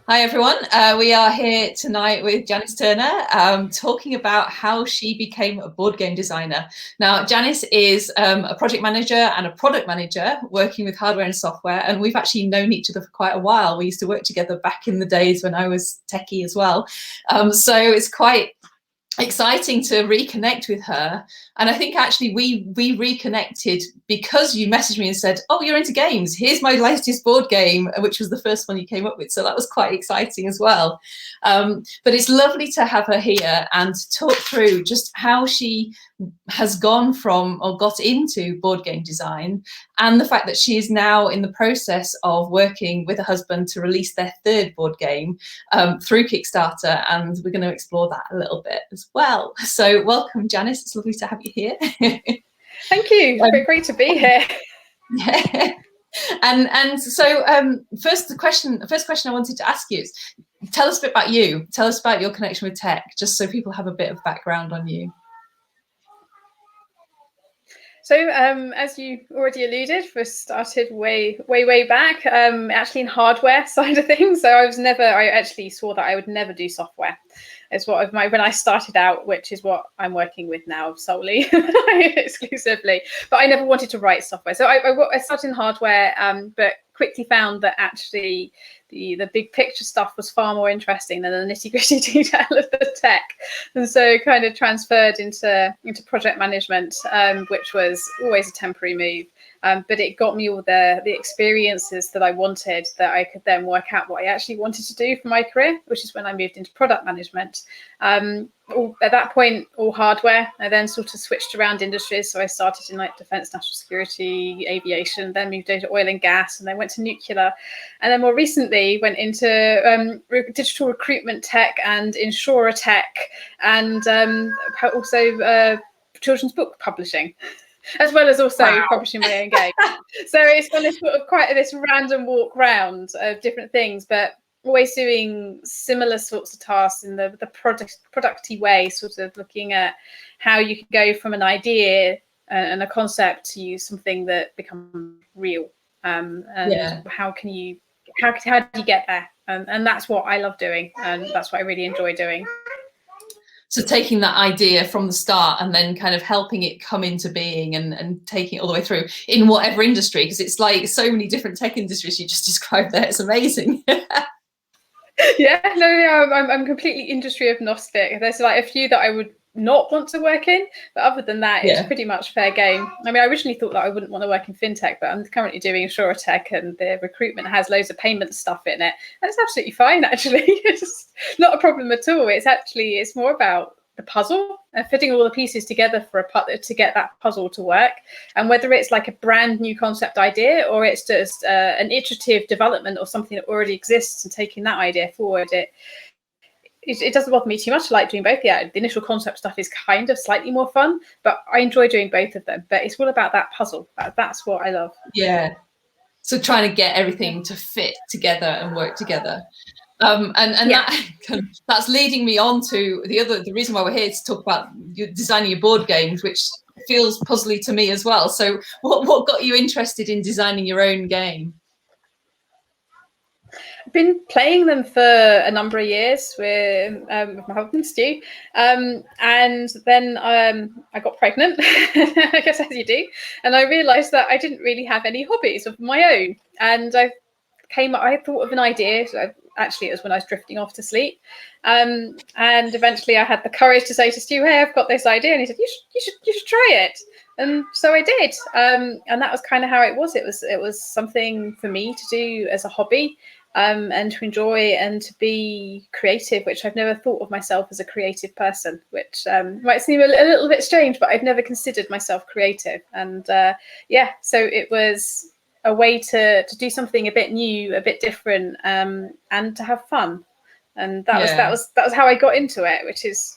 Hi everyone, we are here tonight with Janice Turner talking about how she became a board game designer. Now Janice is a project manager and a product manager working with hardware and software, and we've actually known each other for quite a while. We used to work together back in the days when I was techie as well, so it's quite exciting to reconnect with her. And I think actually we reconnected because you messaged me and said, oh, you're into games, here's my latest board game, which was the first one you came up with, so that was quite exciting as well. But it's lovely to have her here and talk through just how she has gone from or got into board game design, and the fact that she is now in the process of working with a husband to release their third board game through Kickstarter, and we're going to explore that a little bit as well. So welcome, Janice, it's lovely to have you here. Thank you, great to be here. Yeah. And so first question I wanted to ask you is, tell us a bit about you, tell us about your connection with tech, just so people have a bit of background on you. So as you already alluded, first started way back, actually in hardware side of things. So I actually saw that I would never do software. It's what when I started out, which is what I'm working with now solely, exclusively. But I never wanted to write software. So I started in hardware, but quickly found that actually the big picture stuff was far more interesting than the nitty-gritty detail of the tech, and so kind of transferred into project management, which was always a temporary move, but it got me all the experiences that I wanted, that I could then work out what I actually wanted to do for my career, which is when I moved into product management. At that point, all hardware. I then sort of switched around industries. So I started in like defense, national security, aviation, then moved into oil and gas, and then went to nuclear. And then more recently went into digital recruitment tech and insurer tech, and also children's book publishing, as well as also publishing my own game. So it's kind of sort of quite this random walk round of different things, but always doing similar sorts of tasks in the producty way, sort of looking at how you can go from an idea and a concept to something that becomes real, and how do you get there, and that's what I love doing, and that's what I really enjoy doing. So taking that idea from the start and then kind of helping it come into being, and taking it all the way through in whatever industry, because it's like so many different tech industries you just described there. It's amazing. I'm completely industry agnostic. There's like a few that I would not want to work in, but other than that, it's pretty much fair game. I mean, I originally thought that I wouldn't want to work in fintech, but I'm currently doing insurer tech, and the recruitment has loads of payment stuff in it, and it's absolutely fine actually. It's not a problem at all. It's more about the puzzle and fitting all the pieces together to get that puzzle to work. And whether it's like a brand new concept idea, or it's just an iterative development or something that already exists and taking that idea forward, it doesn't bother me too much. I like doing both. Yeah, the initial concept stuff is kind of slightly more fun, but I enjoy doing both of them. But it's all about that puzzle. That's what I love. Yeah. So trying to get everything to fit together and work together. That's leading me on to the reason why we're here, to talk about designing your board games, which feels puzzly to me as well. So what got you interested in designing your own game? I've been playing them for a number of years with my husband Stu, and then I got pregnant, I guess, as you do, and I realised that I didn't really have any hobbies of my own, and I thought of an idea. So actually, it was when I was drifting off to sleep, and eventually I had the courage to say to Stu, "Hey, I've got this idea," and he said, "You should try it." And so I did, and that was kind of how it was. It was something for me to do as a hobby, and to enjoy and to be creative, which I've never thought of myself as a creative person, which might seem a little bit strange, but I've never considered myself creative. And so it was a way to do something a bit new, a bit different, and to have fun. And that was how I got into it, which is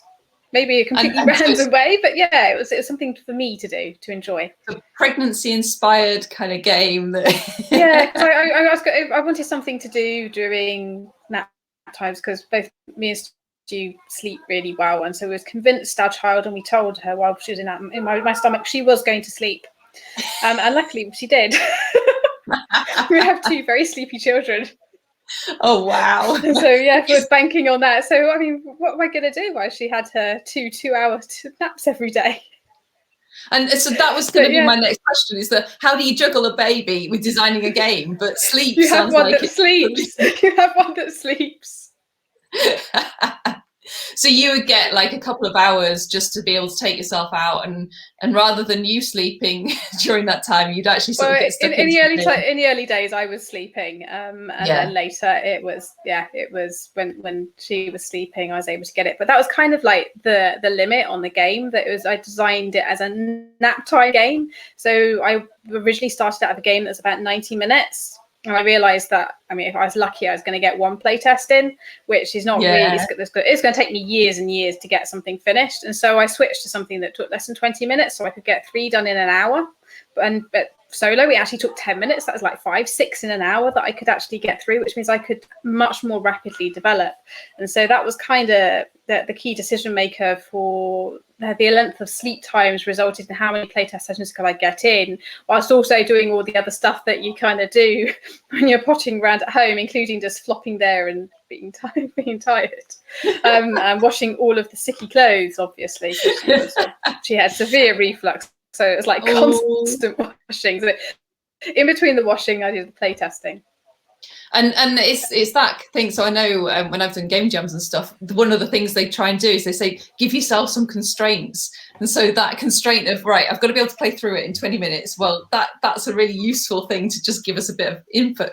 maybe a completely random way, but yeah, it was something for me to do, to enjoy. A pregnancy-inspired kind of game. Yeah, I wanted something to do during nap times, because both me and Stu sleep really well, and so we was convinced our child, and we told her while she was in my stomach she was going to sleep, and luckily she did. We have two very sleepy children. Oh, wow. And so yeah, was banking on that. So I mean, what am I going to do while she had her 2 hour naps every day? And so that was going to be my next question, is that how do you juggle a baby with designing a game? But sleep You have sounds one like that sleeps. You have one that sleeps. So you would get like a couple of hours just to be able to take yourself out, and rather than you sleeping during that time, you'd actually sort of get stuck in into the early days I was sleeping, and then later it was when she was sleeping I was able to get it. But that was kind of like the limit on the game, that it was, I designed it as a nap time game. So I originally started out of a game that's about 90 minutes. And I realised that, I mean, if I was lucky, I was going to get one playtest in, which is not really, it's going to take me years and years to get something finished. And so I switched to something that took less than 20 minutes, so I could get 3 done in an hour. But solo, it actually took 10 minutes. That was like 5, 6 in an hour that I could actually get through, which means I could much more rapidly develop. And so that was kind of the key decision maker for the length of sleep times, resulted in how many playtest sessions could I get in, whilst also doing all the other stuff that you kind of do when you're potting around at home, including just flopping there and being tired, and washing all of the sticky clothes, obviously, because she had severe reflux. So it was like constant washing. So in between the washing, I did the playtesting. And it's that thing. So I know when I've done game jams and stuff, one of the things they try and do is they say, give yourself some constraints. And so that constraint of, right, I've got to be able to play through it in 20 minutes. Well, that's a really useful thing to just give us a bit of info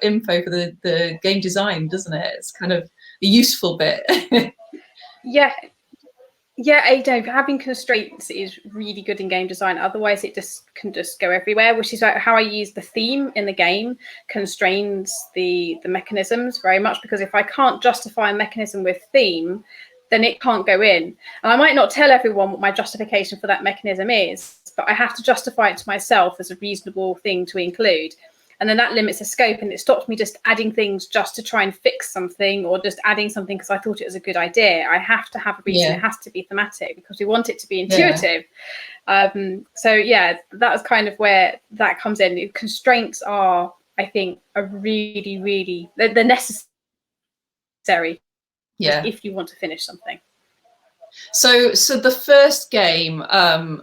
for the game design, doesn't it? It's kind of a useful bit. Yeah, having constraints is really good in game design. Otherwise, it can just go everywhere, which is how I use the theme in the game constrains the mechanisms very much, because if I can't justify a mechanism with theme, then it can't go in. And I might not tell everyone what my justification for that mechanism is, but I have to justify it to myself as a reasonable thing to include. And then that limits the scope, and it stops me just adding things just to try and fix something, or just adding something because I thought it was a good idea. I have to have a reason. It has to be thematic because we want it to be intuitive. So yeah, that was kind of where that comes in. Constraints are, I think, are really, really, they're necessary if you want to finish something. So the first game, tell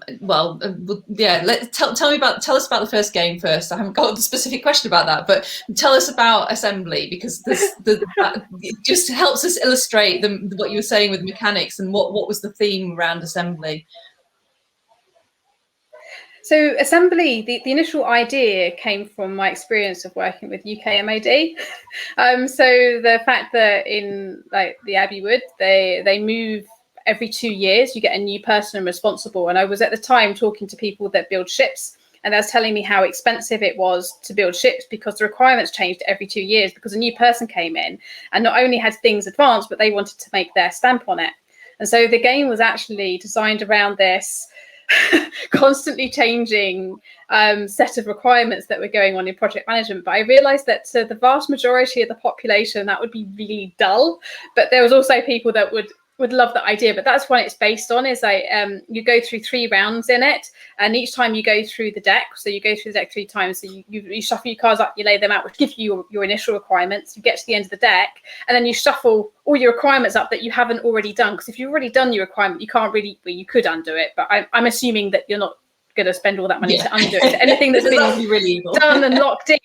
us about the first game first. I haven't got a specific question about that, but tell us about assembly, because it just helps us illustrate what you were saying with mechanics, and what was the theme around assembly. So assembly, the initial idea came from my experience of working with UK MOD. So the fact that in like the Abbey Wood, they move every 2 years, you get a new person responsible. And I was at the time talking to people that build ships, and they was telling me how expensive it was to build ships because the requirements changed every 2 years, because a new person came in and not only had things advanced, but they wanted to make their stamp on it. And so the game was actually designed around this constantly changing set of requirements that were going on in project management. But I realized that to the vast majority of the population, that would be really dull. But there was also people that would love that idea. But that's what it's based on, is like you go through 3 rounds in it, and each time you go through the deck, so you go through the deck 3 times, so you shuffle your cards up, you lay them out, which give you your initial requirements. You get to the end of the deck, and then you shuffle all your requirements up that you haven't already done, because if you've already done your requirement, you can't really, well, you could undo it, but I'm assuming that you're not going to spend all that money to undo it. So anything that's been really done and locked in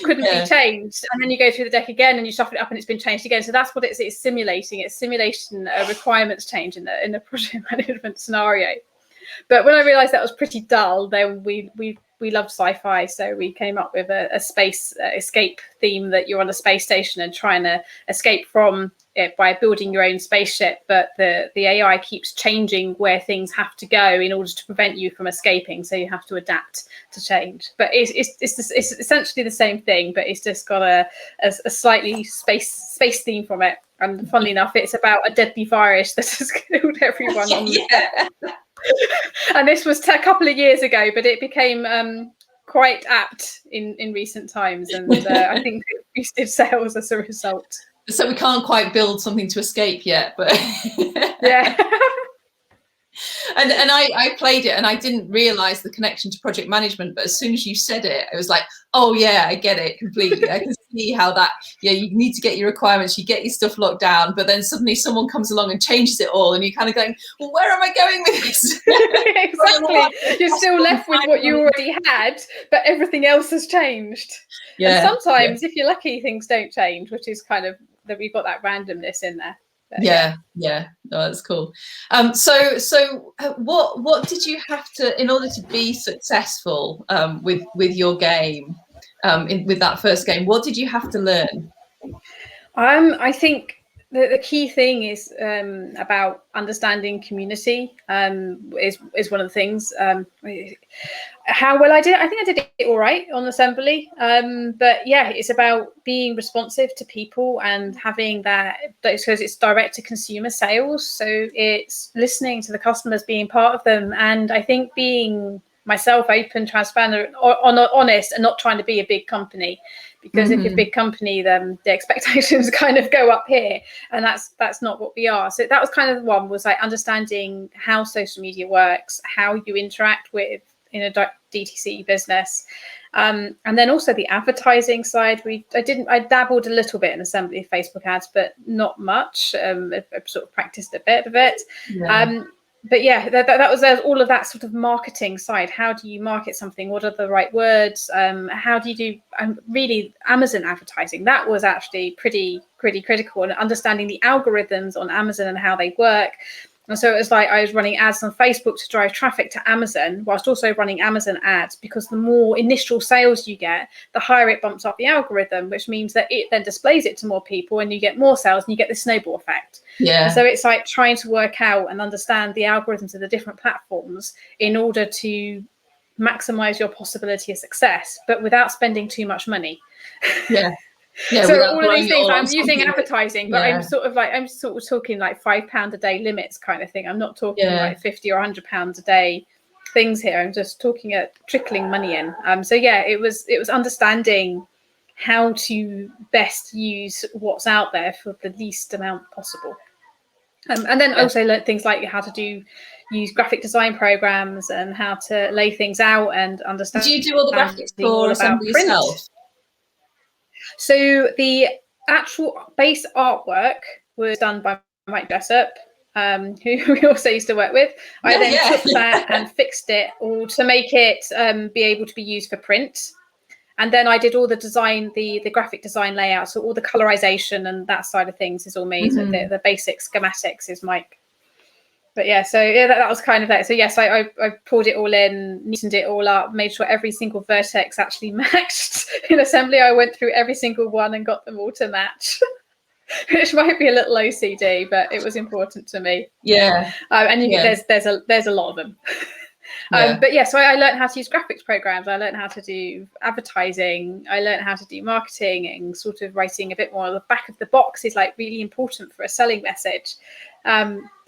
couldn't be changed. And then you go through the deck again and you shuffle it up and it's been changed again. So that's what it's simulating. It's simulation requirements change in the project management scenario. But when I realized that was pretty dull, then we loved sci-fi, so we came up with a space escape theme, that you're on a space station and trying to escape from it by building your own spaceship, but the AI keeps changing where things have to go in order to prevent you from escaping, so you have to adapt to change. But it's essentially the same thing, but it's just got a slightly space theme from it. And funnily enough, it's about a deadly virus that has killed everyone on the set. And this was a couple of years ago, but it became quite apt in recent times, and I think it boosted sales as a result. So we can't quite build something to escape yet, but yeah. And I played it and I didn't realize the connection to project management, but as soon as you said it, it was like, oh yeah, I get it completely. I can see how that, yeah, you need to get your requirements, you get your stuff locked down, but then suddenly someone comes along and changes it all and you're kind of going, well, where am I going with this? Exactly. You're still left with what you already had, but everything else has changed. Yeah. And sometimes, if you're lucky, things don't change, which is kind of that we've got that randomness in there. But, yeah. No, that's cool. So what did you have to, in order to be successful with your game, with that first game, what did you have to learn? I think the key thing is about understanding community. Is one of the things. How well I did, I think I did it all right on assembly. But yeah, it's about being responsive to people and having that, because it's direct to consumer sales. So it's listening to the customers, being part of them. And I think being myself, open, transparent, honest, and not trying to be a big company. Because if you're a big company, then the expectations kind of go up here, and that's not what we are. So that was kind of one, was like understanding how social media works, how you interact with in a DTC business, and then also the advertising side. I dabbled a little bit in assembly Facebook ads, but not much. I sort of practiced a bit of it. Yeah. But yeah, that was all of that sort of marketing side. How do you market something? What are the right words? How do you do really Amazon advertising? That was actually pretty critical, and understanding the algorithms on Amazon and how they work. And so it was like I was running ads on Facebook to drive traffic to Amazon, whilst also running Amazon ads, because the more initial sales you get, the higher it bumps up the algorithm, which means that it then displays it to more people and you get more sales and you get this snowball effect. Yeah. And so it's like trying to work out and understand the algorithms of the different platforms in order to maximize your possibility of success, but without spending too much money. Yeah. Yeah, so all of these things, I'm using advertising, but I'm sort of talking like £5 a day limits kind of thing. I'm not talking like £50 or £100 a day things here. I'm just talking at trickling money in. So yeah, it was understanding how to best use what's out there for the least amount possible. And then also learn things like how to use graphic design programs and how to lay things out and understand. Do you do all the graphics for assembly yourself? So the actual base artwork was done by Mike Jessup, who we also used to work with. I then took that and fixed it all to make it be able to be used for print. And then I did all the design, the graphic design layout. So all the colorization and that side of things is all me. So the basic schematics is Mike. But yeah, so yeah, that was kind of that. So yes, I pulled it all in, neatened it all up, made sure every single vertex actually matched. In assembly, I went through every single one and got them all to match, which might be a little OCD, but it was important to me. Yeah, and there's a lot of them. But yeah, so I learned how to use graphics programs. I learned how to do advertising. I learned how to do marketing, and sort of writing a bit more. The back of the box is like really important for a selling message.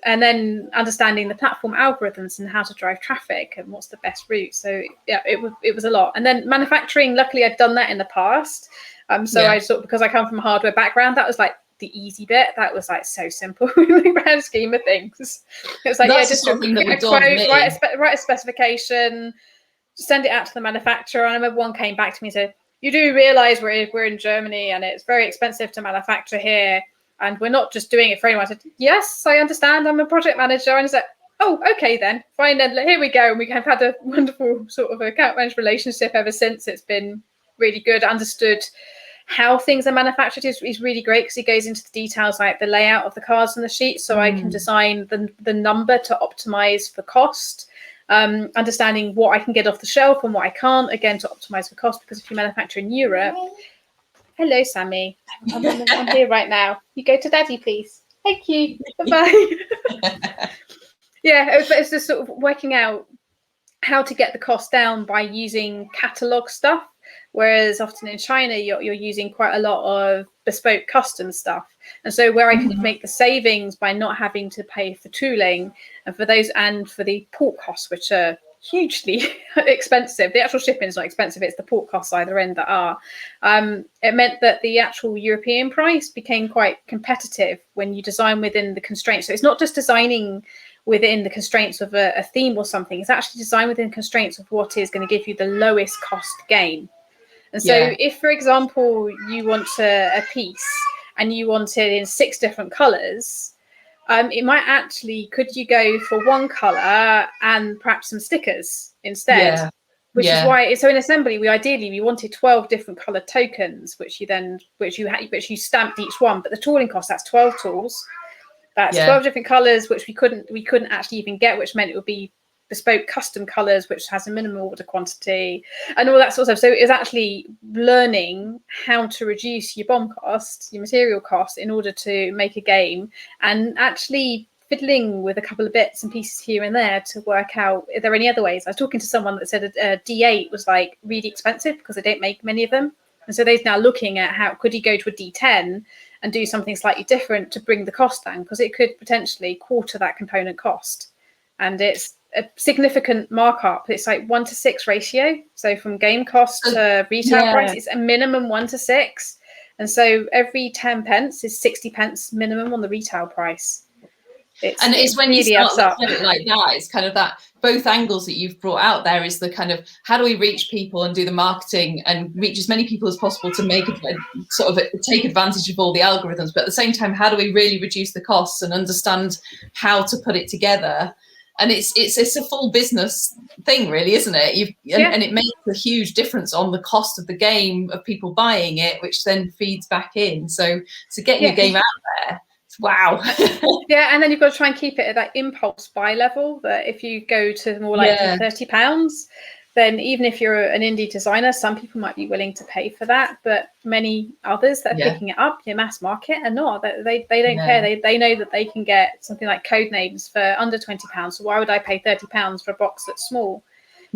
And then understanding the platform algorithms and how to drive traffic and what's the best route. So yeah, it was a lot. And then manufacturing, luckily I'd done that in the past. I sort of, because I come from a hardware background, that was like the easy bit. That was like so simple in the grand scheme of things. It was like, just a quote, write a specification, send it out to the manufacturer. And I remember one came back to me and said, you do realize we're in Germany and it's very expensive to manufacture here. And we're not just doing it for anyone. I said, yes, I understand. I'm a project manager. And he's like, oh, okay, then. Fine, then. Here we go. And we have had a wonderful sort of account management relationship ever since. It's been really good. Understood how things are manufactured is really great, because he goes into the details like the layout of the cards and the sheets. So I can design the number to optimize for cost. Understanding what I can get off the shelf and what I can't, again, to optimize for cost. Because if you manufacture in Europe... Hello, Sammy. I'm here right now. You go to Daddy, please. Thank you. Bye-bye. Yeah, it's just sort of working out how to get the cost down by using catalog stuff, whereas often in China you're using quite a lot of bespoke custom stuff. And so where I could make the savings by not having to pay for tooling and for the port costs, which are hugely expensive. The actual shipping is not expensive, it's the port costs either end that are. It meant that the actual European price became quite competitive when you design within the constraints. So it's not just designing within the constraints of a theme or something. It's actually designed within constraints of what is going to give you the lowest cost game. And so if, for example, you want a piece and you want it in 6 different colors, it might actually, could you go for one color and perhaps some stickers instead? Which is why, so in assembly, we wanted 12 different colored tokens, which you stamped each one. But the tooling cost, that's 12 tools. That's 12 different colors, which we couldn't actually even get, which meant it would be bespoke custom colors, which has a minimum order quantity and all that sort of stuff. So it was actually learning how to reduce your BOM cost, your material cost, in order to make a game, and actually fiddling with a couple of bits and pieces here and there to work out if there are any other ways. I was talking to someone that said a D8 was like really expensive because they don't make many of them. And so they're now looking at how could you go to a D10 and do something slightly different to bring the cost down, because it could potentially quarter that component cost. And it's a significant markup. It's like 1 to 6 ratio. So from game cost to retail price, it's a minimum 1 to 6. And so every 10 pence is 60 pence minimum on the retail price. It's when really you start looking at it like that, it's kind of that both angles that you've brought out there is the kind of how do we reach people and do the marketing and reach as many people as possible to make it sort of take advantage of all the algorithms, but at the same time, how do we really reduce the costs and understand how to put it together? And it's a full business thing, really, isn't it? And it makes a huge difference on the cost of the game, of people buying it, which then feeds back in. So getting your game out there, wow. And then you've got to try and keep it at that impulse buy level, that if you go to more like £30, then even if you're an indie designer, some people might be willing to pay for that, but many others that are picking it up, your mass market, are not. They don't care. They know that they can get something like Codenames for under £20. So why would I pay £30 for a box that's small?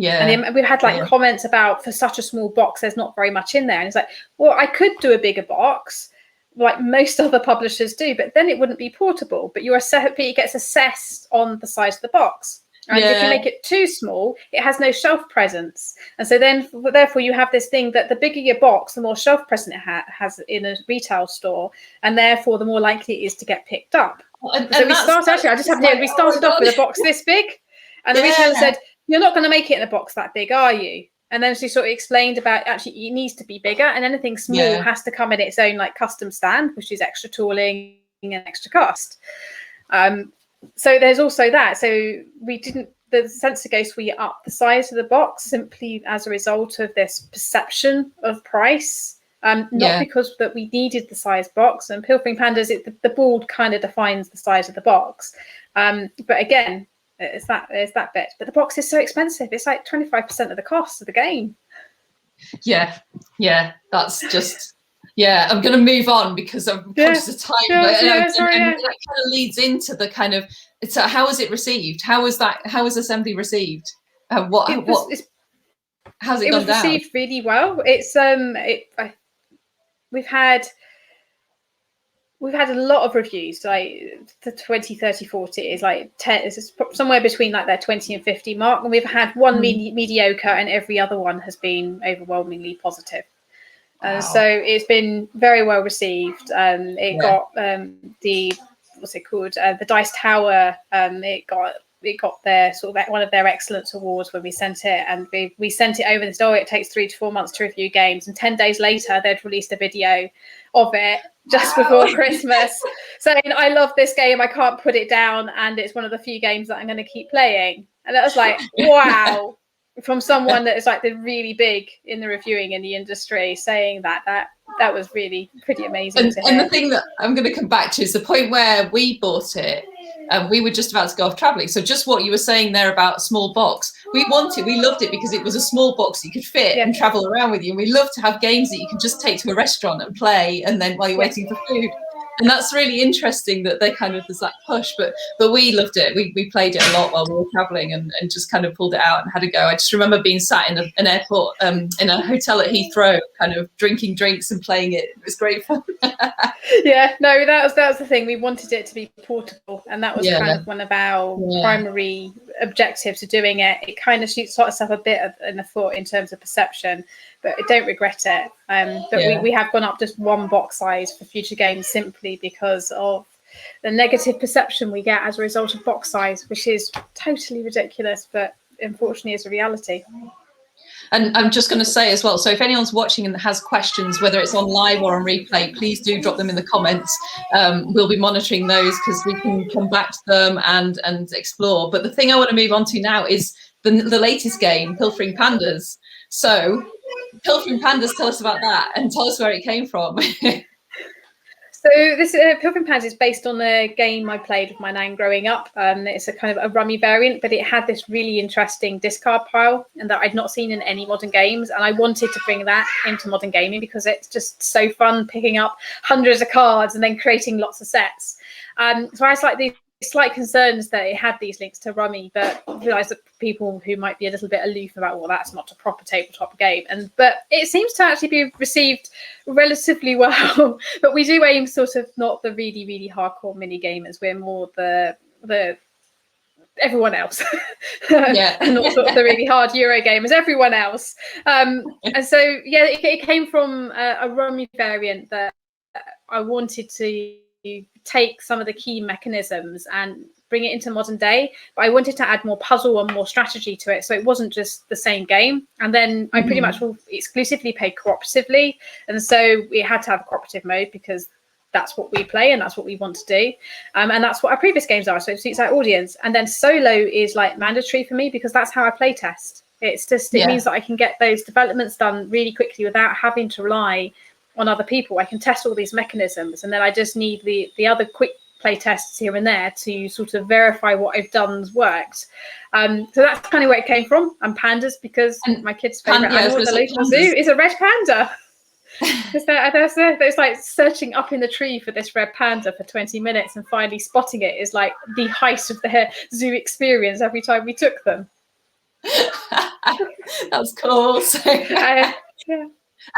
And we've had like comments about, for such a small box, there's not very much in there. And it's like, well, I could do a bigger box, like most other publishers do, but then it wouldn't be portable. But it gets assessed on the size of the box. And if you make it too small, it has no shelf presence. And so then, therefore, you have this thing that the bigger your box, the more shelf presence it has in a retail store, and therefore the more likely it is to get picked up. So we started off with a box this big, and the retailer said, "You're not going to make it in a box that big, are you?" And then she sort of explained about actually it needs to be bigger, and anything small has to come in its own like custom stand, which is extra tooling and extra cost. So there's also that. So the sensor goes we up the size of the box simply as a result of this perception of price, not because that we needed the size box. And Pilfering Pandas, the board kind of defines the size of the box. But again, it's that bit. But the box is so expensive. It's like 25% of the cost of the game. That's just... I'm going to move on because I'm conscious of time. And that kind of leads into the kind of, how was it received? How was assembly received? How's it gone down? It was received really well. It's we've had a lot of reviews, like the 20, 30, 40 is like 10, it's somewhere between like that 20 and 50 mark. And we've had one mediocre, and every other one has been overwhelmingly positive. So it's been very well received. It got the Dice Tower. It got their sort of one of their excellence awards when we sent it, and we sent it over and said, it takes 3 to 4 months to review games, and 10 days later they'd released a video of it just before Christmas saying, I love this game, I can't put it down, and it's one of the few games that I'm going to keep playing. And that was like, wow. From someone that is like the really big in the reviewing in the industry saying that was really pretty amazing. And the thing that I'm going to come back to is the point where we bought it and we were just about to go off traveling. So just what you were saying there about a small box, we loved it because it was a small box that you could fit and travel around with you. And we love to have games that you can just take to a restaurant and play, and then while you're waiting for food. And that's really interesting that they kind of, there's that push, but we loved it. We played it a lot while we were traveling and just kind of pulled it out and had a go. I just remember being sat in an airport, in a hotel at Heathrow, kind of drinking drinks and playing it. It was great fun. That was the thing. We wanted it to be portable, and that was kind of one of our primary objectives to doing it. It kind of shoots us up a bit in the foot in terms of perception, but I don't regret it. But we have gone up just one box size for future games simply because of the negative perception we get as a result of box size, which is totally ridiculous, but unfortunately is a reality. And I'm just going to say as well, so if anyone's watching and has questions, whether it's on live or on replay, please do drop them in the comments. We'll be monitoring those because we can come back to them and explore. But the thing I want to move on to now is the latest game, Pilfering Pandas. So Pilfering Pandas, tell us about that and tell us where it came from. So this Pilfering Pandas is based on a game I played with my nan growing up. It's a kind of a rummy variant, but it had this really interesting discard pile and that I'd not seen in any modern games. And I wanted to bring that into modern gaming because it's just so fun picking up hundreds of cards and then creating lots of sets. So I was like these slight concerns that it had these links to rummy, but realised that people who might be a little bit aloof about, well, that's not a proper tabletop game, but it seems to actually be received relatively well. But we do aim sort of not the really, really hardcore mini gamers. We're more the everyone else, and not sort of the really hard Euro gamers, everyone else. And so yeah, it came from a rummy variant that I wanted to take some of the key mechanisms and bring it into modern day, but I wanted to add more puzzle and more strategy to it, so it wasn't just the same game. And then I pretty much exclusively played cooperatively, and so we had to have a cooperative mode because that's what we play and that's what we want to do, and that's what our previous games are, so it suits our audience. And then solo is like mandatory for me because that's how I play test. It's just it means that I can get those developments done really quickly without having to rely on other people. I can test all these mechanisms, and then I just need the other quick play tests here and there to sort of verify what I've done's worked. So that's kind of where it came from. And pandas, because my kid's favourite animal at the local zoo is a red panda. It's like searching up in the tree for this red panda for 20 minutes and finally spotting it is like the height of their zoo experience every time we took them. That's cool. So, yeah.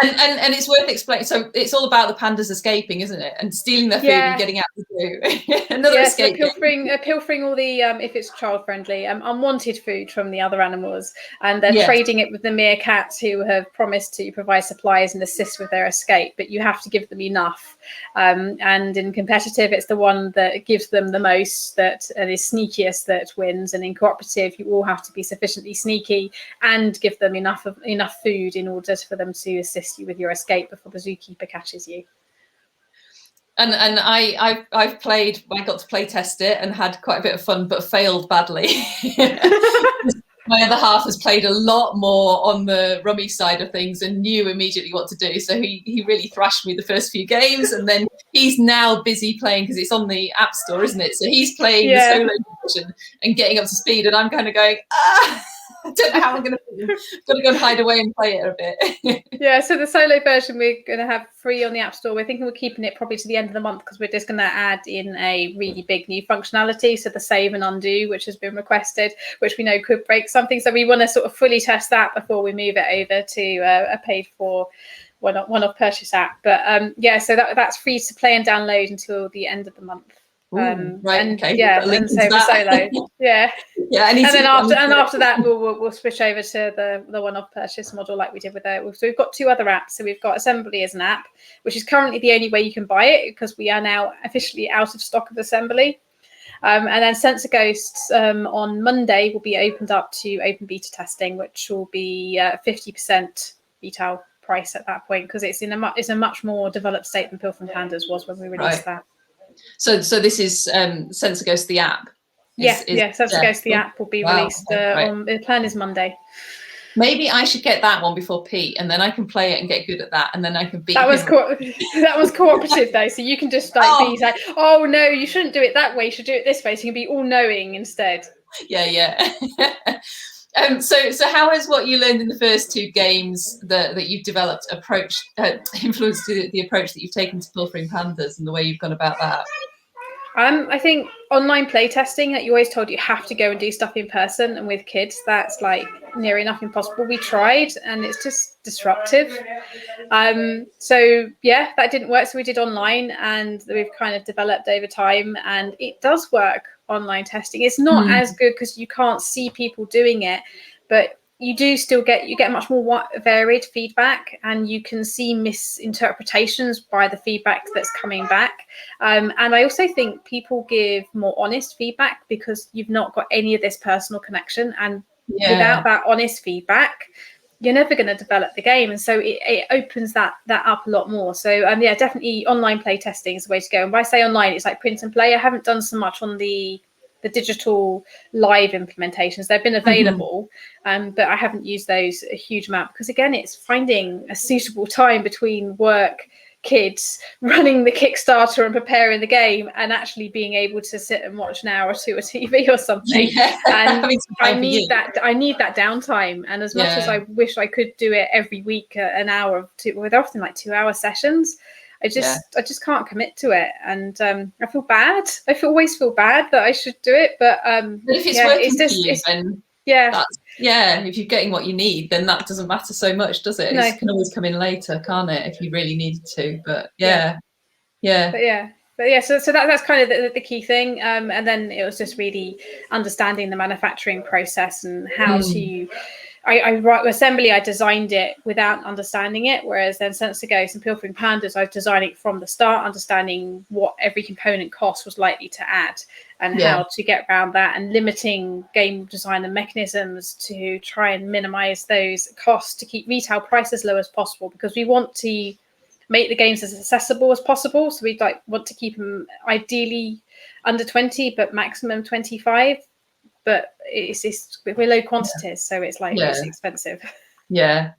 And it's worth explaining. So it's all about the pandas escaping, isn't it? And stealing their food and getting out of the zoo. Another escape. So pilfering all the if it's child friendly, unwanted food from the other animals, and then trading it with the meerkats who have promised to provide supplies and assist with their escape. But you have to give them enough. And in competitive, it's the one that gives them the most that is sneakiest that wins. And in cooperative, you all have to be sufficiently sneaky and give them enough food in order for them to assist you with your escape before the zookeeper catches you. And I got to play test it and had quite a bit of fun, but failed badly. My other half has played a lot more on the rummy side of things and knew immediately what to do. So he really thrashed me the first few games, and then he's now busy playing because it's on the App Store, isn't it? So he's playing the solo version and getting up to speed, and I'm kind of going, I don't know how I'm going to. Got to go and hide away and play it a bit. Yeah, so the solo version we're going to have free on the App Store. We're thinking we're keeping it probably to the end of the month because we're just going to add in a really big new functionality. So the save and undo, which has been requested, which we know could break something. So we want to sort of fully test that before we move it over to a paid for one-off purchase app. But so that's free to play and download until the end of the month. And so for solo, and then after that we'll switch over to the one-off purchase model like we did with so we've got two other apps. So we've got Assembly as an app, which is currently the only way you can buy it because we are now officially out of stock of Assembly, and then Sensor Ghosts on Monday will be opened up to open beta testing, which will be 50% retail price at that point because it's a much more developed state than Pilfering Pandas was when we released that. So this is Sensor Ghost the app. Sensor Ghost the app will be released. The plan is Monday. Maybe I should get that one before Pete, and then I can play it and get good at that, and then I can beat that. Him. That was cooperative though, so you can just be like, oh no, you shouldn't do it that way. You should do it this way. So you can be all knowing instead. Yeah. So how has what you learned in the first two games that you've developed influenced the approach that you've taken to Pilfering Pandas and the way you've gone about that? I think online playtesting, that you always told you have to go and do stuff in person, and with kids that's like near enough impossible. We tried and it's just disruptive. So that didn't work, so we did online, and we've kind of developed over time, and it does work. Online testing, it's not as good because you can't see people doing it, but you do still get much more varied feedback, and you can see misinterpretations by the feedback that's coming back. And I also think people give more honest feedback because you've not got any of this personal connection, and without that honest feedback, you're never going to develop the game. And so it opens that up a lot more. So yeah, definitely online play testing is the way to go. And when I say online, it's like print and play. I haven't done so much on the digital live implementations. They've been available, but I haven't used those a huge amount because, again, it's finding a suitable time between work, kids, running the Kickstarter and preparing the game, and actually being able to sit and watch an hour or two of TV or something. And I need that downtime. And as much as I wish I could do it every week, an hour or two, with often like 2-hour sessions, I just can't commit to it, and I feel bad. I always feel bad that I should do it, but if it's working for you, then if you're getting what you need, then that doesn't matter so much, does it? No. It can always come in later, can't it, if you really needed to? But so that's kind of the key thing, and then it was just really understanding the manufacturing process and how to. I write assembly. I designed it without understanding it, whereas then Sensor Ghosts and Pilfering Pandas, I was designing it from the start, understanding what every component cost was likely to add and how to get around that, and limiting game design and mechanisms to try and minimize those costs to keep retail prices low as possible, because we want to make the games as accessible as possible. So we want to keep them ideally under 20, but maximum 25. But we're low quantities, so it's like it's expensive. Yeah.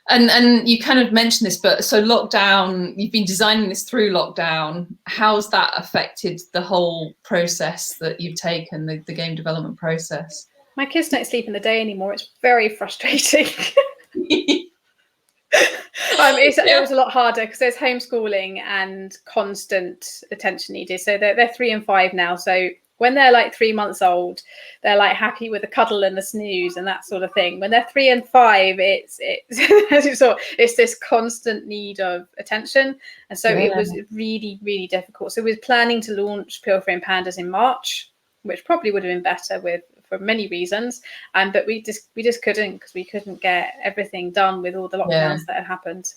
And you kind of mentioned this, but so lockdown, you've been designing this through lockdown. How's that affected the whole process that you've taken, the game development process? My kids don't sleep in the day anymore. It's very frustrating. It was a lot harder because there's homeschooling and constant attention needed. So they're 3 and 5 now. So when they're like 3 months old, they're like happy with the cuddle and the snooze and that sort of thing. When they're 3 and 5, it's as you saw, it's this constant need of attention. And so it was really, really difficult. So we were planning to launch Pilfering Pandas in March, which probably would have been better for many reasons. But we just couldn't, because we couldn't get everything done with all the lockdowns that had happened.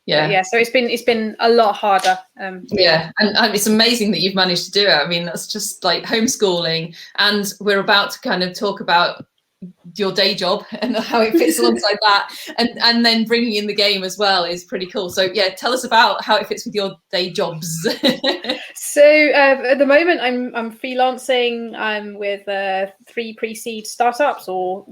So it's been a lot harder. And it's amazing that you've managed to do it. I mean, that's just like homeschooling, and we're about to kind of talk about your day job and how it fits alongside that, and then bringing in the game as well is pretty cool. So tell us about how it fits with your day jobs. So at the moment I'm freelancing with 3 pre-seed startups or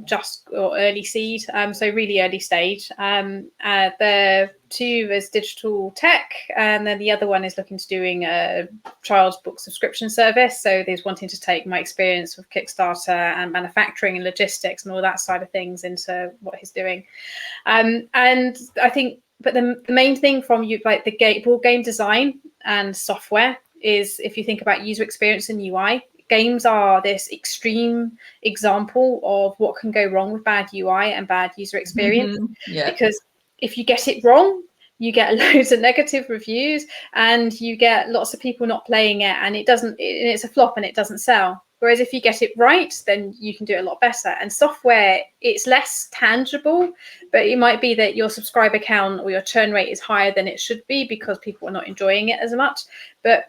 early seed, so really early stage. They're 2 as digital tech, and then the other one is looking to doing a child's book subscription service. So there's wanting to take my experience with Kickstarter and manufacturing and logistics and all that side of things into what he's doing. And I think, but the main thing from you, like the board game design and software, is if you think about user experience and UI, games are this extreme example of what can go wrong with bad UI and bad user experience. Because if you get it wrong, you get loads of negative reviews and you get lots of people not playing it, and it's a flop and it doesn't sell. Whereas if you get it right, then you can do it a lot better. And software, it's less tangible, but it might be that your subscriber count or your churn rate is higher than it should be because people are not enjoying it as much. But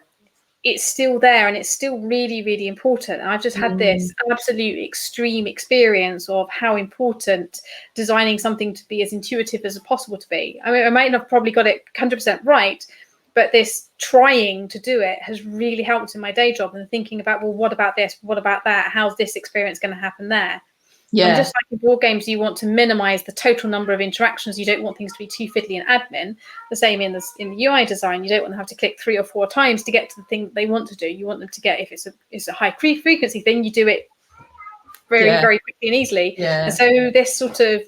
it's still there, and it's still really, really important. And I've just had this absolute extreme experience of how important designing something to be as intuitive as possible to be. I mean, I might not have probably got it 100% right, but this trying to do it has really helped in my day job, and thinking about, well, what about this? What about that? How's this experience going to happen there? And just like in board games, you want to minimize the total number of interactions. You don't want things to be too fiddly and admin. The same in the UI design. You don't want to have to click 3 or 4 times to get to the thing that they want to do. You want them to get, if it's a high frequency thing, you do it very, very quickly and easily. And so this sort of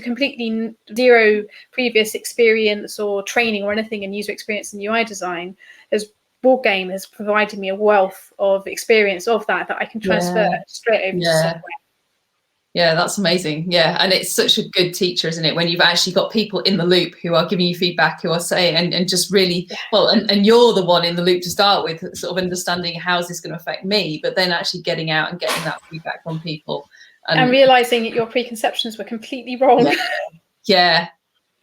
completely zero previous experience or training or anything in user experience and UI design, board game has provided me a wealth of experience of that I can transfer straight over to software. Yeah, that's amazing. Yeah, and it's such a good teacher, isn't it, when you've actually got people in the loop who are giving you feedback, who are saying, and just really, and you're the one in the loop to start with, sort of understanding how is this going to affect me, but then actually getting out and getting that feedback from people. and realizing that your preconceptions were completely wrong. Yeah.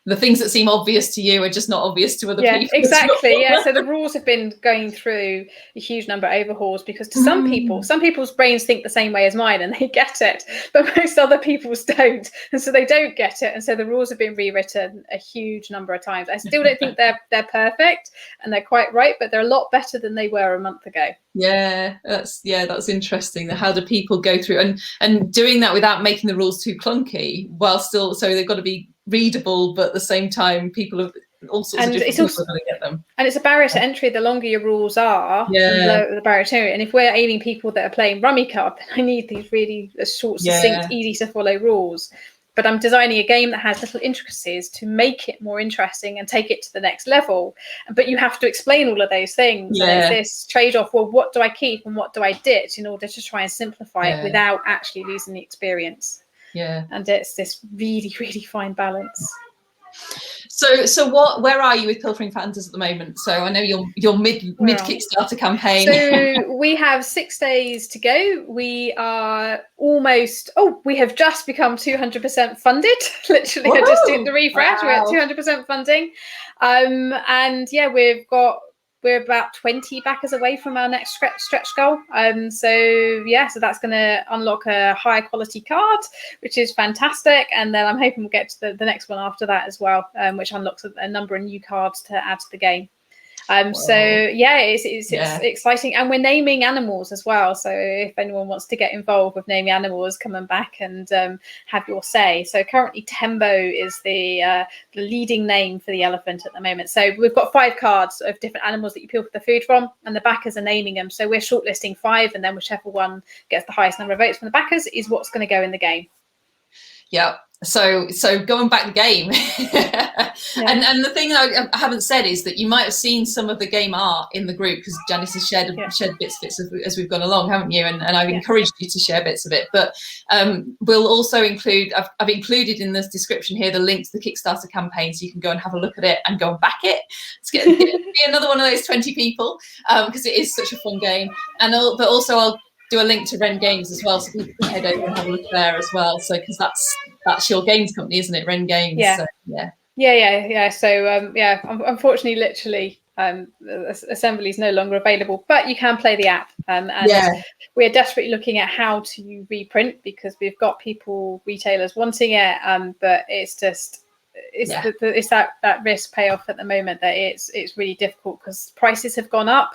The things that seem obvious to you are just not obvious to other people. Exactly. Yeah. So the rules have been going through a huge number of overhauls, because to some people's brains think the same way as mine and they get it, but most other people's don't. And so they don't get it. And so the rules have been rewritten a huge number of times. I still don't think they're perfect and they're quite right, but they're a lot better than they were a month ago. Yeah, that's interesting. How do people go through and doing that without making the rules too clunky, while still, so they've got to be readable, but at the same time people have all sorts of different people are going to get them. And it's a barrier to entry. The longer your rules are, the lower the barrier to entry. And if we're aiming people that are playing rummy card, then I need these really short, succinct, easy to follow rules. But I'm designing a game that has little intricacies to make it more interesting and take it to the next level. But you have to explain all of those things. And it's this trade-off, well, what do I keep and what do I ditch in order to try and simplify it without actually losing the experience? And it's this really, really fine balance. So where are you with Pilfering Pandas at the moment? So I know you're mid Kickstarter campaign. So we have 6 days to go. We are almost, we have just become 200% funded. Literally, I just did the refresh. Wow. We're at 200% funding. And we're about 20 backers away from our next stretch goal. So that's going to unlock a higher quality card, which is fantastic. And then I'm hoping we'll get to the next one after that as well, which unlocks a number of new cards to add to the game. It's exciting, and we're naming animals as well. So if anyone wants to get involved with naming animals, come and back and have your say. So currently Tembo is the leading name for the elephant at the moment. So we've got 5 cards of different animals that you peel for the food from, and the backers are naming them. So we're shortlisting 5, and then whichever one gets the highest number of votes from the backers is what's going to go in the game. Yeah. So going back the game, and the thing I haven't said is that you might have seen some of the game art in the group, because Janice has shared bits as we've gone along, haven't you? And I've encouraged you to share bits of it. But we'll also include, I've included in the description here the link to the Kickstarter campaign, so you can go and have a look at it and go and back it. Be another one of those 20 people, because it is such a fun game. But also I'll do a link to Ren Games as well, so people can head over and have a look there as well. So because that's your games company, isn't it? Ren Games. So, So unfortunately, literally, assembly is no longer available, but you can play the app. And we're desperately looking at how to reprint, because we've got retailers wanting it, but it's just it's that risk payoff at the moment that it's really difficult, because prices have gone up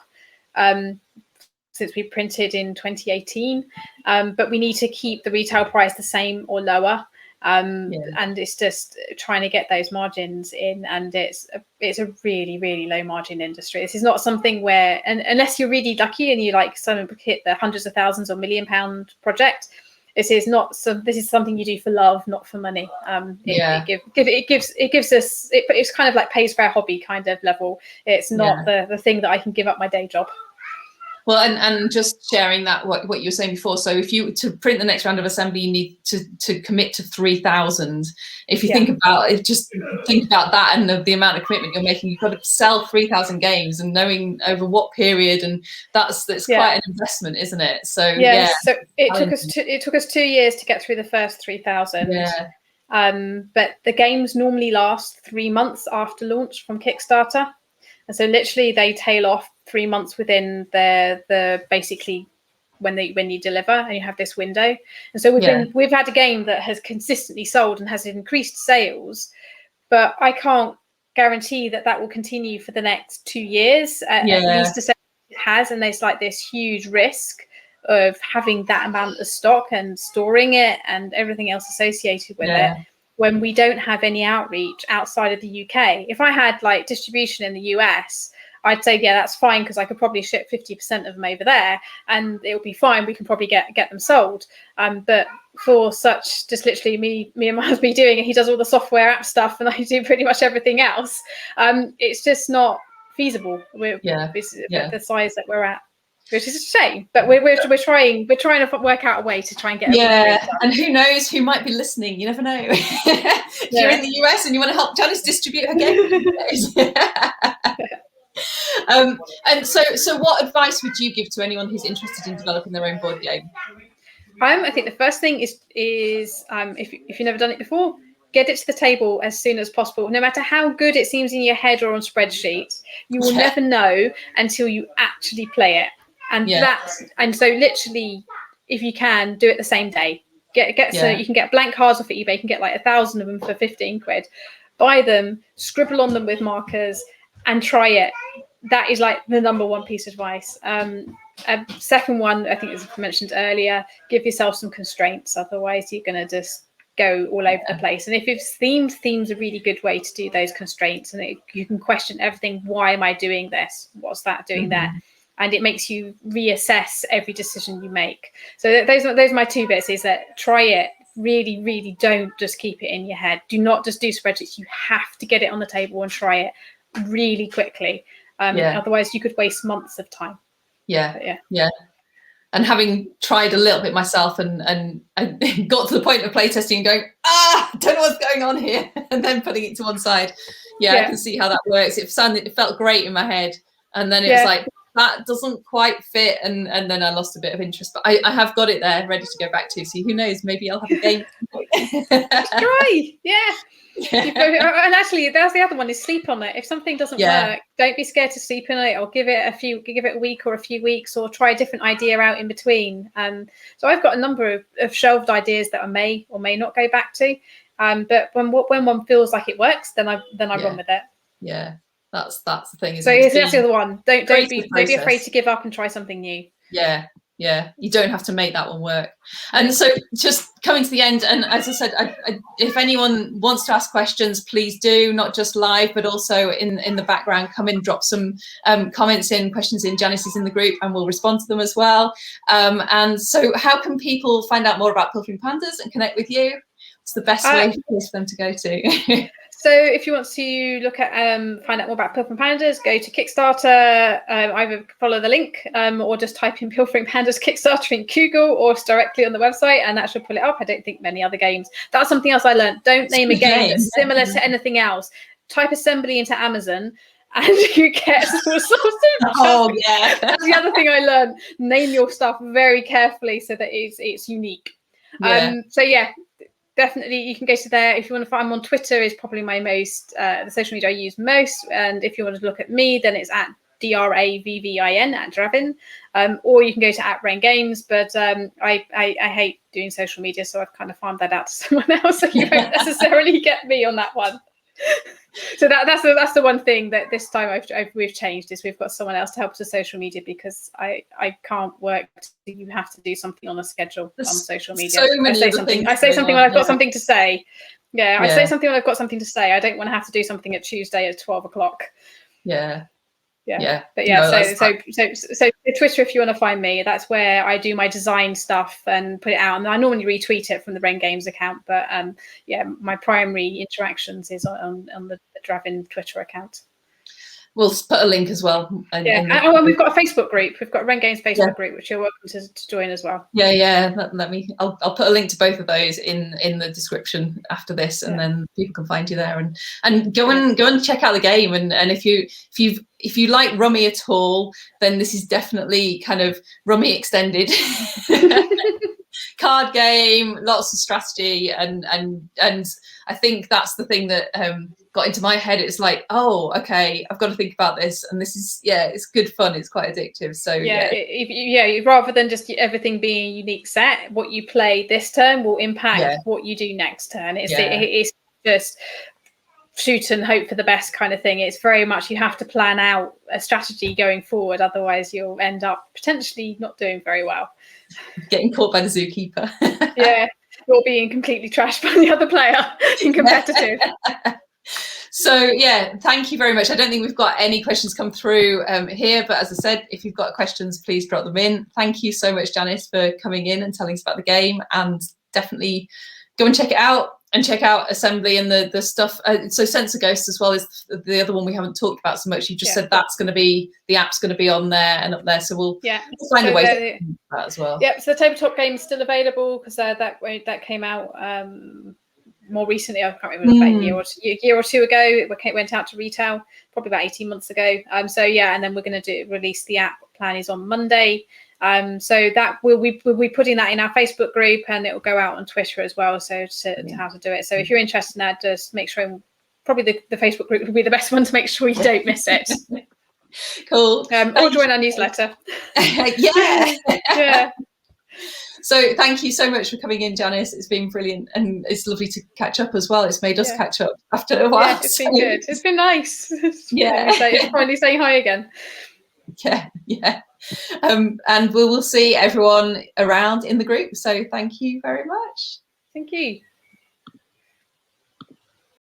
since we printed in 2018, but we need to keep the retail price the same or lower. And it's just trying to get those margins in, and it's a really, really low margin industry. This is not something where, and unless you're really lucky and you hit the hundreds of thousands or £1 million project, this is something you do for love, not for money. It gives us, it's kind of like pays for our hobby kind of level. It's not the thing that I can give up my day job. Well, and just sharing that what you were saying before. So if you to print the next round of assembly, you need to commit to 3,000. If you think about it, just think about that and the amount of commitment you're making. You've got to sell 3,000 games, and knowing over what period, and that's quite an investment, isn't it? So so it took us 2 years to get through the first 3,000. But the games normally last 3 months after launch from Kickstarter. And so literally they tail off 3 months within the basically when you deliver, and you have this window. And so we've had a game that has consistently sold and has increased sales, but I can't guarantee that will continue for the next 2 years. At least to say it has, and there's like this huge risk of having that amount of stock and storing it and everything else associated with it. When we don't have any outreach outside of the UK. If I had like distribution in the US, I'd say, that's fine, because I could probably ship 50% of them over there and it'll be fine. We can probably get them sold. But for such, just literally me and my husband doing it, he does all the software app stuff and I do pretty much everything else. It's just not feasible with the size that we're at. Which is a shame, but we're trying to work out a way to try and get and who knows who might be listening. You never know. If you're in the US and you want to help Janice distribute her game. And so what advice would you give to anyone who's interested in developing their own board game? I think the first thing is if you've never done it before, get it to the table as soon as possible. No matter how good it seems in your head or on spreadsheets, you will never know until you actually play it. And so literally, if you can, do it the same day. So you can get blank cards off at eBay. You can get like 1,000 of them for 15 quid. Buy them, scribble on them with markers, and try it. That is like the number one piece of advice. Second one, I think as mentioned earlier, give yourself some constraints. Otherwise, you're going to just go all over the place. And if it's theme's a really good way to do those constraints. And you can question everything. Why am I doing this? What's that doing there? And it makes you reassess every decision you make. So those are my two bits, is that try it. Really, really don't just keep it in your head. Do not just do spreadsheets. You have to get it on the table and try it really quickly. Otherwise, you could waste months of time. Yeah. And having tried a little bit myself and got to the point of playtesting and going, I don't know what's going on here, and then putting it to one side. I can see how that works. It felt great in my head, and then it was like, that doesn't quite fit, and then I lost a bit of interest. But I have got it there ready to go back to. So who knows? Maybe I'll have a game. Try, And actually, that's the other one, is sleep on it. If something doesn't work, don't be scared to sleep on it, or give it a week or a few weeks, or try a different idea out in between. So I've got a number of shelved ideas that I may or may not go back to. But when one feels like it works, then I run with it. Yeah. That's the thing. So that's the other one. Don't be afraid to give up and try something new. Yeah. You don't have to make that one work. And so, just coming to the end, and as I said, if anyone wants to ask questions, please do, not just live, but also in the background. Come in, drop some comments in, questions in. Janice is in the group, and we'll respond to them as well. And so, how can people find out more about Pilfering Pandas and connect with you? What's the best way for them to go to? So if you want to look at find out more about Pilfering Pandas, go to Kickstarter, either follow the link or just type in Pilfering Pandas Kickstarter in Google, or directly on the website, and that should pull it up. I don't think many other games. That's something else I learned. Don't name a game that's similar to anything else. Type assembly into Amazon and you get all sorts of junk. That's the other thing I learned. Name your stuff very carefully so that it's unique. Definitely, you can go to there. If you want to find me on Twitter, is probably my most the social media I use most. And if you want to look at me, then it's at DRAVVIN at Dravin, or you can go to @Rain Games. But I hate doing social media, so I've kind of farmed that out to someone else. So you won't necessarily get me on that one. So that's the one thing that this time we've changed, is we've got someone else to help us with social media, because I can't work. You have to do something on a schedule on social media. So I say something when I've got something to say. I say something when I've got something to say. I don't want to have to do something at Tuesday at 12 o'clock. But so Twitter, if you want to find me, that's where I do my design stuff and put it out, and I normally retweet it from the Rain Games account, but my primary interactions is on the Dravin Twitter account. We'll put a link as well. And we've got a Facebook group. We've got a Rain Games Facebook group, which you're welcome to join as well. Let me. I'll put a link to both of those in the description after this, and then people can find you there and go and check out the game. And if you like Rummy at all, then this is definitely kind of Rummy extended. Card game, lots of strategy, and I think that's the thing that got into my head. It's like, oh, okay, I've got to think about this, and this is it's good fun. It's quite addictive. So rather than just everything being a unique set, what you play this turn will impact what you do next turn. It's just shoot and hope for the best kind of thing. It's very much, you have to plan out a strategy going forward, otherwise you'll end up potentially not doing very well. Getting caught by the zookeeper. Or being completely trashed by the other player in competitive. So thank you very much. I don't think we've got any questions come through here, but as I said, if you've got questions, please drop them in. Thank you so much, Janice, for coming in and telling us about the game, and definitely go and check it out, and check out Assembly and the stuff. So Sensor Ghost as well is the other one we haven't talked about so much. You just said that's going to be, the app's going to be on there and up there, so we'll find a way to do that as well. So the tabletop game is still available, because that came out more recently. I can't remember, about a year or two ago. It went out to retail probably about 18 months ago. And then we're going to release the app. Plan is on Monday. So that we'll be putting that in our Facebook group, and it will go out on Twitter as well. So to how to do it. So if you're interested in that, just make sure. Probably the Facebook group would be the best one to make sure you don't miss it. Cool. Or join our newsletter. Yeah. Yeah. So thank you so much for coming in, Janice. It's been brilliant, and it's lovely to catch up as well. It's made us catch up after a while. Yeah, it's been good. It's been nice. Yeah. Finally saying hi again. Yeah. And we will see everyone around in the group. So thank you very much. Thank you.